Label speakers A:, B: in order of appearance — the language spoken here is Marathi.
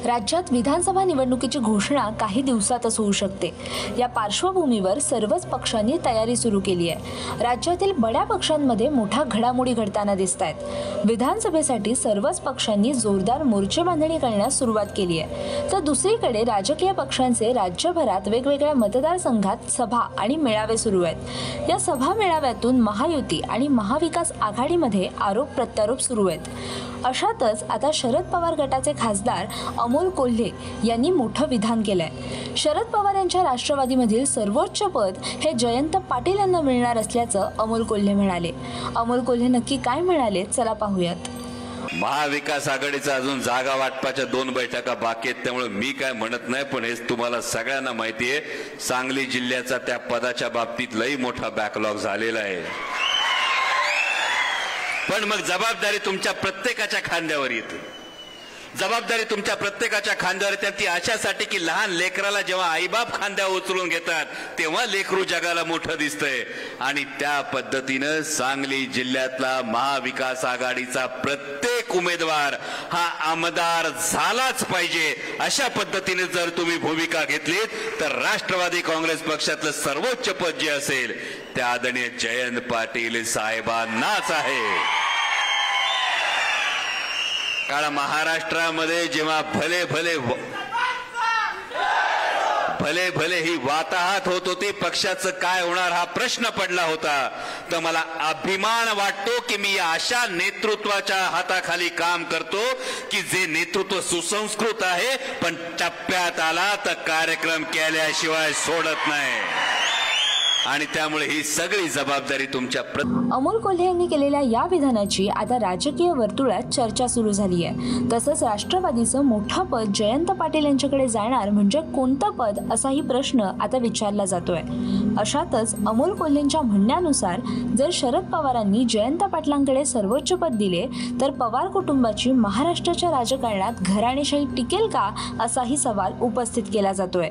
A: राज्यात विधानसभा निवडणुकीची घोषणा काही दिवसातच होऊ शकते। या पार्श्वभूमीवर सर्वच पक्षांनी तयारी सुरू केली आहे। राज्यातील बड्या पक्षांमध्ये मोठ्या घडामोडी घडताना दिसतायत। विधानसभेसाठी सर्वच पक्षांनी जोरदार मोर्चे बांधणी करण्यास सुरुवात केली आहे। तर दुसरीकडे राजकीय पक्षांचे राज्यभरात वेगवेगळ्या मतदारसंघात सभा आणि मेळावे सुरू आहेत। या सभा मेळाव्यातून महायुती आणि महाविकास आघाडीमध्ये आरोप प्रत्यारोप सुरू आहेत। अशातच आता शरद पवार गटाचे खासदार अमोल कोल्हे यांनी मोठं विधान केलंय। शरद पवार यांच्या राष्ट्रवादीमधील सर्वोच्च पद हे जयंत पाटील यांना मिळणार असल्याचं अमोल कोल्हे म्हणाले। अमोल कोल्हे नक्की काय म्हणाले चला पाहूयात।
B: महाविकास आघाडीचा अजून जागा वाटपाच्या 2 बैठका बाकी आहेत, त्यामुळे मी काय म्हणत नाही, पण हेच तुम्हाला सगळ्यांना माहिती आहे, सांगली जिल्ह्याचा त्या पदाच्या बाबतीत लई मोठा बॅकलॉग झालेला आहे। पण मग जबाबदारी तुमच्या प्रत्येकाच्या खांद्यावर येते। जबाबदारी तुमच्या प्रत्येकाच्या खांद्यावर येते ती अशासाठी की लहान लेकराला जेव्हा आईबाप खांद्यावर उचलून घेतात तेव्हा लेकरू जगाला मोठं दिसतंय। आणि त्या पद्धतीनं सांगली जिल्ह्यातला महाविकास आघाडीचा प्रत्येक उमेदवार हा आमदार झालाच पाहिजे, अशा पद्धतीने जर तुम्ही भूमिका घेतलीत तर राष्ट्रवादी काँग्रेस पक्षातलं सर्वोच्च पद जे असेल त्या आदरणीय जयंत पाटील साहेबांनाच आहे। कारण महाराष्ट्रामध्ये जेव्हा भले भले ही वाताहत होत होती, पक्षाचं काय होणार हा प्रश्न पडला होता, तर मला अभिमान वाटतो की मी अशा नेतृत्वाच्या हाताखाली काम करतो की जे नेतृत्व सुसंस्कृत आहे, पण टप्प्यात आला तर कार्यक्रम केल्याशिवाय सोडत नाही। आणि त्यामुळे ही सगळी जबाबदारी तुमच्या
A: अमोल कोल्हे यांनी केलेल्या या विधानाची आता राजकीय वर्तुळात चर्चा सुरू झाली आहे। तसंच राष्ट्रवादीचं मोठं पद जयंत पाटील यांच्याकडे जाणार म्हणजे कोणतं पद असाही प्रश्न आता विचारला जातोय। अशातच अमोल कोल्हेंच्या म्हणण्यानुसार जर शरद पवारांनी जयंत पाटलांकडे सर्वोच्च पद दिले तर पवार कुटुंबाची महाराष्ट्राच्या राजकारणात घराणेशाही टिकेल का असाही सवाल उपस्थित केला जातोय।